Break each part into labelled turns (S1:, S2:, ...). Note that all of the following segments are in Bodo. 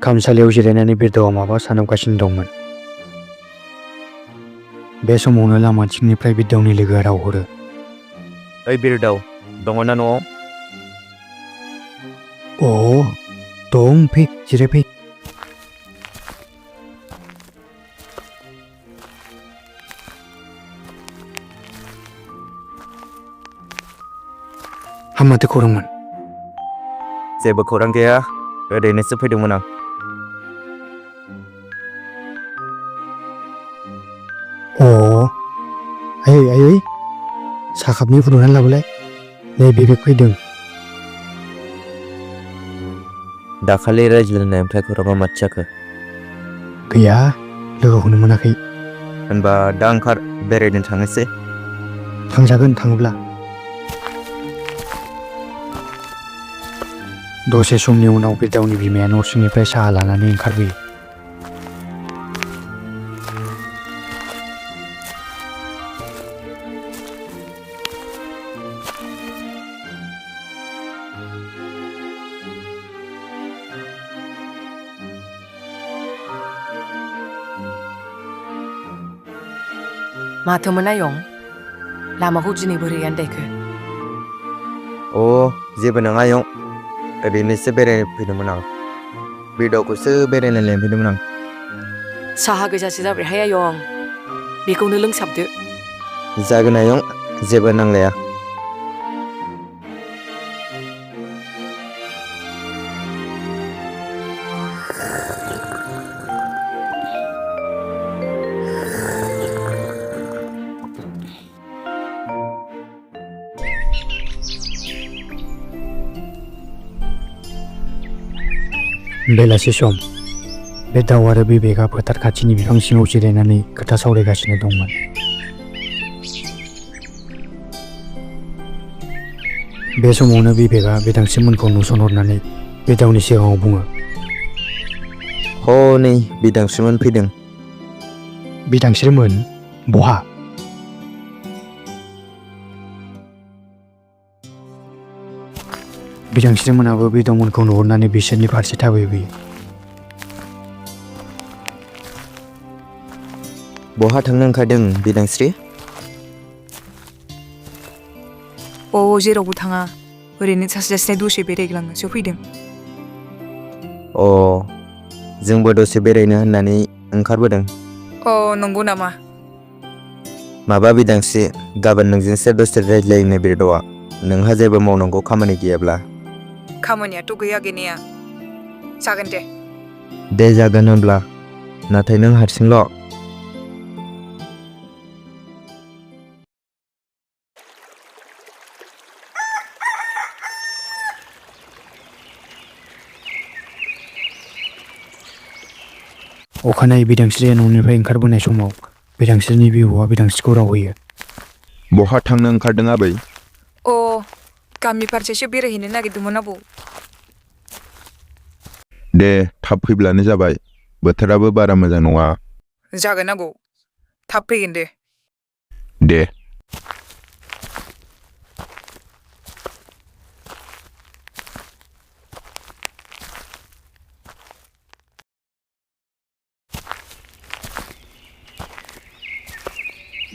S1: खामसालियाव जिरायनानै बिरदावा माबा सानहाबगासिनो दंमोन। बे समावनो लामाथिंनिफ्राय बिरदावनि लोगोआ राव हरो।
S2: ओइ बिरदाव, दङना न'आव?
S1: अ दं, फै जिरायफै। माथो खौरांमोन?
S2: जेबो खौरां गैया, ओरैनोसो फैदोंमोन आं।
S1: आयै साहा कापनै फुदुंनानै लाबोलाय, नै बेबेक फैदों।
S2: दाखालि रायज्लायनायनिफ्राय खौराङा माथो जाखो?
S1: गैया, लोगोखौनो मोनाखै।
S2: होनबा दा ओंखार, बेरायनो थांनोसै।
S1: थांजागोन थाङोब्ला। दसे समनि उनाव बिरदावनि बिमाया न' सिंनिफ्राय साहा लानानै ओंखारबोयो।
S3: माथोमोन आयं, लामाखौ दिनै बोरै आन्दायखो?
S2: जेबो नङा आयं, ओरैनोसो बेरायनो फैदोंमोन आं। बिरदावखौसो बेरायनो लेंफैदोंमोन आं।
S3: साहा गोजासो जाबायहाय आयं, बेखौनो लोंसाबदो।
S2: जागोन आयं, जेबो नांलाया।
S1: बेलासि सम, बिरदाव आरो बिबेकआ फोथार खाथिनि बिफां सिङाव जिरायनानै खोथा सावरायगासिनो दंमोन। बे समावनो बिबेकआ बिदांस्रिमोनखौ नुसनहरनानै बिरदावनि सिगाङाव बुङो।
S2: नै बिदांस्रिमोन फैदों।
S1: बिदांस्रिमोन? बहा? बिदांस्रिमोनाबो बिरदावमोनखौ नुहुरनानै बिसोरनि फारसे थाबायबोयो।
S2: बहा थांनो ओंखारदों बिदांस्रि?
S4: जेरावबो थाङा, ओरैनो सासे दसे बेरायग्लांनोसो फैदों।
S2: जोंबो दसे बेरायनो होननानै ओंखारबोदों।
S4: नंगौ नामा?
S2: माबा बिदांस्रि, गाबोन नोंजोंसो दसे रायज्लायनो बिरदावा, नोंहा जेबो मावनांगौ खामानि गैयाब्ला।
S4: खामानियाथ' गैया गैनाया, जागोन दे।
S2: दे जागोन होनब्ला, नाथाय नों हारसिंल'।
S1: अखानायै बिदांस्रिया न'निफ्राय ओंखारबोनाय समाव बिदांस्रिनि बिबौआ बिदांस्रिखौ राव होयो।
S5: बहा थांनो ओंखारदों आबै?
S4: गामि फारसेसो बेरायहैनो नागिरदोंमोन आबौ।
S5: दे, थाब फैब्लानो जाबाय, बोथोराबो बारा मोजां नङा।
S4: जागोन आबौ, थाब फैगोन दे।
S5: दे।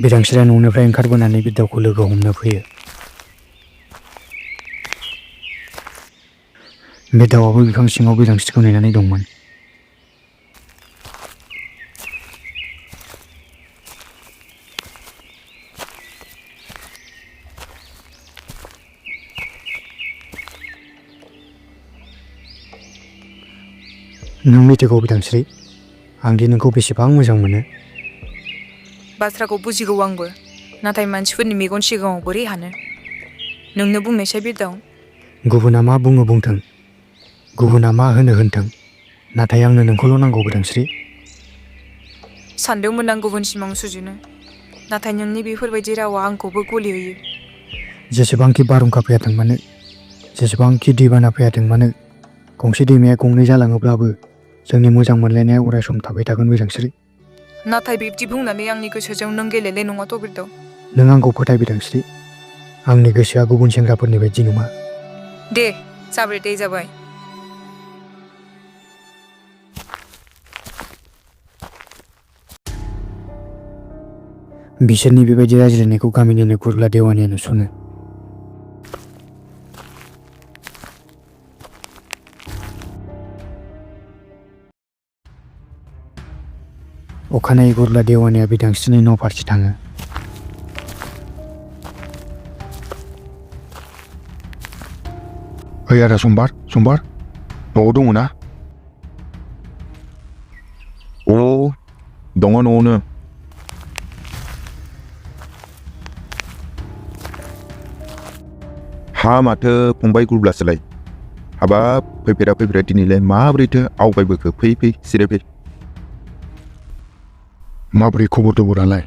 S1: बिदांस्रिया न'निफ्राय ओंखारबोनानै बिरदावखौ लोगो हमनो फैयो। बिरदावाबो बिफां सिङाव बिदांस्रिखौ नेनानै दंमोन। नों मिथिगौ बिदांस्रि, आंदि नोंखौ बेसेबां मोजां मोनो।
S4: बाथ्राखौ बुजिगौ आंबो, नाथाय मानसिफोरनि मेगन सिगाङाव बोरै हानो? नोंनो बुंनायसै बिरदाव।
S1: गुबुना मा बुङो बुंथों, गुबुना मा होनो होनथों, नाथाय आंनो नोंखौल' नांगौ बिदांस्रि।
S4: सानदोंमोन आं गुबुन सिमां सुजुनो, नाथाय नोंनि बेफोरबायदि रावा आंखौबो गलिहोयो।
S1: जेसेबांखि बारहुंखा फैयाथों मानो, जेसेबांखि दैबाना फैयाथों मानो, गंसे दैमाया गंनै जालाङोब्लाबो जोंनि मोजां मोनलायनाया अराय सम थाबाय थागोन बिदांस्रि।
S4: नाथाय बिब्दि बुंनानै आंनि गोसोजों नों गेलेले नङाथ' बिरदाव।
S1: नों आंखौ फोथाय बिदांस्रि, आंनि गोसोआ गुबुन सेंग्राफोरनि बायदि नङा।
S4: दे, जाबाय दे जाबाय।
S1: बिसोरनि बेबायदि रायज्लायनायखौ गामिनिनो गुरला देवानिया नुसनो। अखानायै गुरला देवानिया बिदांस्रिनि न' फारसे थाङो।
S5: ओइ आदा समबार न'आव दङ ना? अ दङ न'आवनो। हा माथो फंबाय गुरब्लासोलाय? हाबाब फैफेरा दिनैलाय माबोरैथो आवगायबोखो? फै जिरायफै।
S6: माबोरै खबर दबरालाय?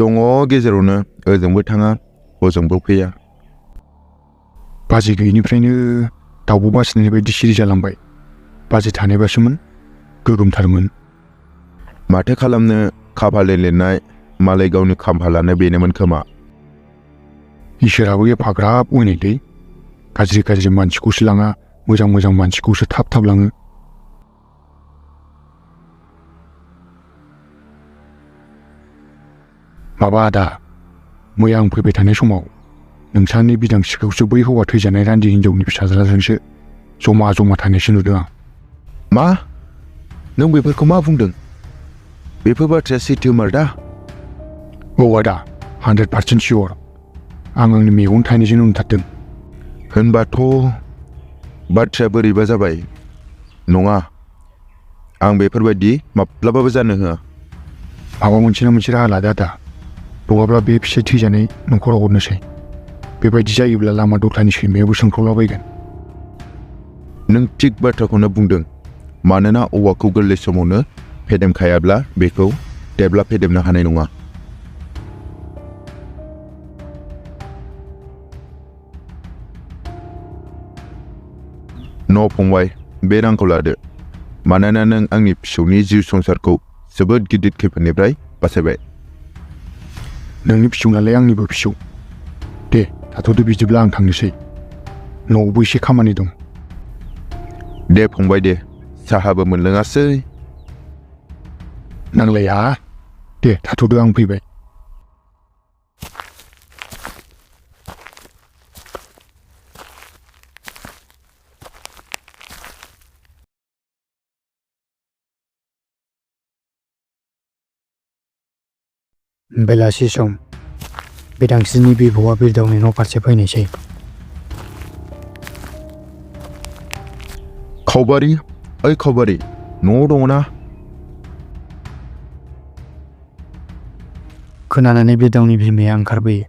S5: दङ गेजेरावनो, ओजोंबो थाङा हजोंबो फैया।
S6: बाजै गैयिनिफ्रायनो दाउब' बासिनाय बायदि सिरि जालांबाय। बाजै थानायबासोमोन गोगोमथारमोन।
S5: माथो खालामनो, खाफालनि लिरनाय, मालाय गावनि खाफालानो बेनोमोन खोमा।
S6: इसोराबो एफाग्राब अयनायलै। गाज्रि मानसिखौसो लाङा, मोजां मानसिखौसो थाब लाङो। माबा आदा, मैया आं फैबाय थानाय समाव नोंसानि बिदांस्रिखौसो बै हौवा थैजानाय रान्दि हिनजावनि फिसाज्लाजोंसो जमा थानायसो नुदों आं।
S5: मा? नों बेफोरखौ मा बुंदों? बेफोर बाथ्राया सैथोमार दा?
S6: औ आदा, 100% सियर। आं आंनि मेगन थाइनैजोंनो नुथारदों।
S5: होनबाथ' बाथ्राया बोरैबा जाबाय। नङा, आं बेफोरबायदि माब्लाबाबो जानो होआ।
S6: माबा मोनसे ना मोनसे राहा लादो आदा। नङाब्ला बे फिसाय थैजानाय न'खराव हरनोसै। बेबायदि जायोब्ला लामा दथानि सैमायाबो सोंख्रावलाबायगोन।
S5: नों थिग बाथ्राखौनो बुंदों। मानोना औवाखौ गोरलै समावनो फेदेमखायाब्ला बेखौ देब्ला फेदेमनो हानाय नङा। न' फंबाय, बे रांखौ लादो। मानोना नों आंनि फिसौनि जिउ संसारखौ जोबोद गिदिर खैफोदनिफ्राय बासायबाय।
S6: नोंनि फिसौ नालाय आंनिबो फिसौ। दे थाथ'दो बिदिब्ला आं थांनोसै। न'आवबो एसे खामानि दं।
S5: दे फंबाय दे, साहाबो मोनलोङासै।
S6: नांलाया। दे थाथ'दो, आं फैबाय।
S1: बेलासि सम बिदांस्रिनि बिबौआ बिरदावनि न' फारसे फैनायसै।
S5: खावबारि, ओइ खावबारि, न'आव दङ ना?
S1: खोनानानै बिरदावनि बिमाया ओंखारबोयो।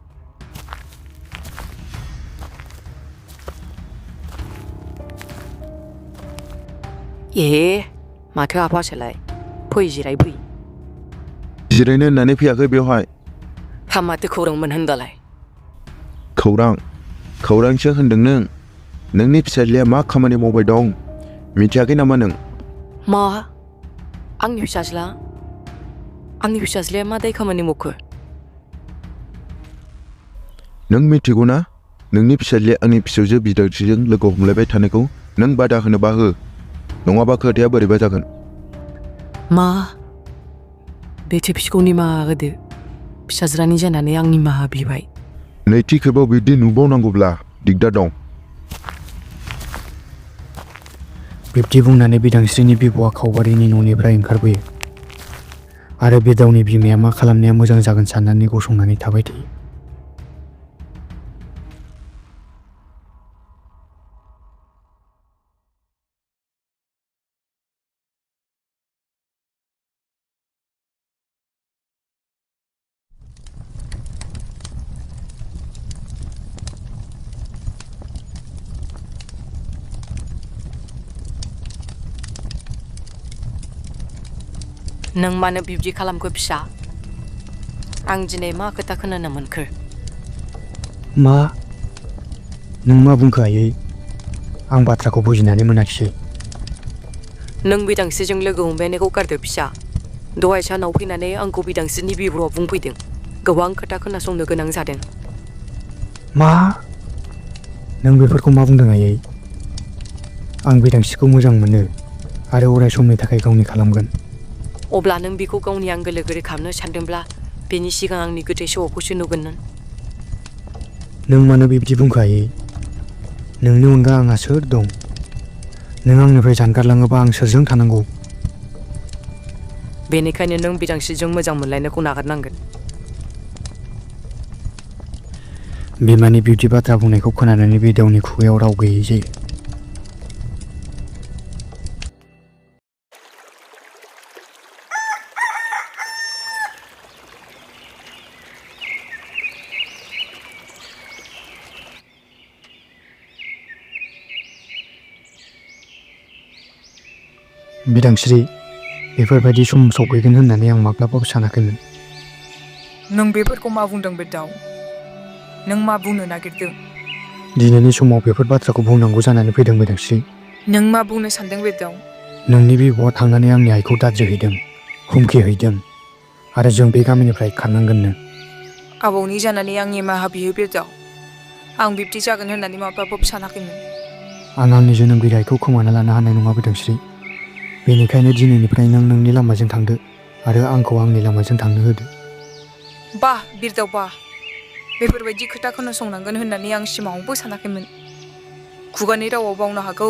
S3: ए माथो आफासोलाय? फै जिरायफै।
S5: जिरायनो होननानै फैयाखै बेवहाय।
S3: हा माथो खौरांमोन होनबालाय?
S5: खौरांसो होनदों नों। नोंनि फिसाज्लाया मा खामानि मावबाय दं मिथियाखै नामा नों?
S3: मा? आंनि फिसाज्लाया मा दाय खामानि मावखो?
S5: नों मिथिगौ ना? नोंनि फिसाज्लाया आंनि फिसौजो बिदांस्रिजों लोगो हमलायबाय थानायखौ नों बादा होनोबा हो, नङाबा खोथाया बोरैबा जागोन।
S3: मा? बेथो फिसौखौ निमाहा होदो। फिसाज्लानि जानानै आं निमाहा बिबाय।
S5: नैथि खेबाव बिदि नुबावनांगौब्ला दिगदार दं।
S1: बिब्दि बुंनानै बिदांस्रिनि बिबौआ खावबारिनि न'निफ्राय ओंखारबोयो आरो बिरदावनि बिमाया मा खालामनाया मोजां जागोन साननानै गसंनानै थाबाय थायो।
S3: नों मानो बिब्दि खालामखो फिसा? आं दिनै मा खोथा खोनानो मोनखो?
S1: मा? नों मा बुंखो आयै? आं बाथ्राखौ बुजिनानै मोनाखिसै।
S3: नों बिदांस्रिजों लोगो हमलायनायखौ गारदो फिसा। दहाय सानाव फैनानै आंखौ बिदांस्रिनि बिबौआ बुंफैदों। गोबां खोथा खोनासंनो गोनां जादों।
S1: मा? नों बेफोरखौ मा बुंदों आयै? आं बिदांस्रिखौ मोजां मोनो आरो अराय समनि थाखाय गावनि खालामगोन।
S3: अब्ला नों बेखौ गावनि आंगो लोगो खालामनो सानदोंब्ला बेनि सिगां आंनि गोथै सह'खौसो नुगोन नों।
S1: नों मानो बिब्दि बुंखायो? नोंनि अनगा आंहा सोर दं? नों आंनिफ्राय जानगारलाङोबा आं सोरजों थानांगौ?
S3: बेनिखायनो नों बिदांसिजों मोजां मोनलायनायखौ नागारनांगोन।
S1: बिमानि बिब्दि बाथ्रा बुंनायखौ खोनानानै बिदावनि खुगायाव राव गैयै जायो। बिदांस्रि, बेफोरबायदि सम सफैगोन होननानै आं माब्लाबाबो सानाखैमोन।
S4: नों बेफोरखौ मा बुंदों बिरदाव? नों मा बुंनो नागिरदों?
S1: दिनैनि समाव बेफोर बाथ्राखौ बुंनांगौ जानानै फैदों बिदांस्रि।
S4: नों मा बुंनो सानदों बिरदाव?
S1: नोंनि बिब'आ थांनानै आंनि आइखौ दाद्रि हैदों, हुमखि हैदों, आरो जों बे गामिनिफ्राय खारनांगोननो।
S4: आबौनि जानानै आं निमाहा बियो बिरदाव। आं बिब्दि जागोन होननानै माब्लाबाबो सानाखैमोन।
S1: आं आंनि जोनोमगिरि आइखौ खोमाना लानो हानाय नङा बिदांस्रि। बेनिखायनो दिनैनिफ्राय नों नोंनि लामाजों थांदो आरो आंखौ आंनि लामाजों थांनो होदो।
S4: बाह बिरदाव बाह, बेफोरबायदि खोथा खोनासंनांगोन होननानै आं सिमाङावबो सानाखैमोन। खुगानि रावाव बावनो हागौ,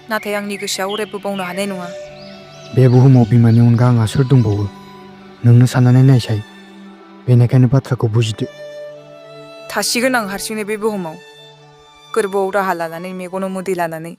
S4: नाथाय आंनि गोसोआ अरायबो बावनो हानाय नङा।
S1: बे बुहुमाव बिमानि अनगा आंहा सोर दंबावो? नोंनो साननानै नायसाय। बेनिखायनो बाथ्राखौ बुजिदो।
S4: थासिगोन आं हारसिंनो बे बुहुमाव, गोरबोआव दाहा लानानै मेगनाव मोदै लानानै।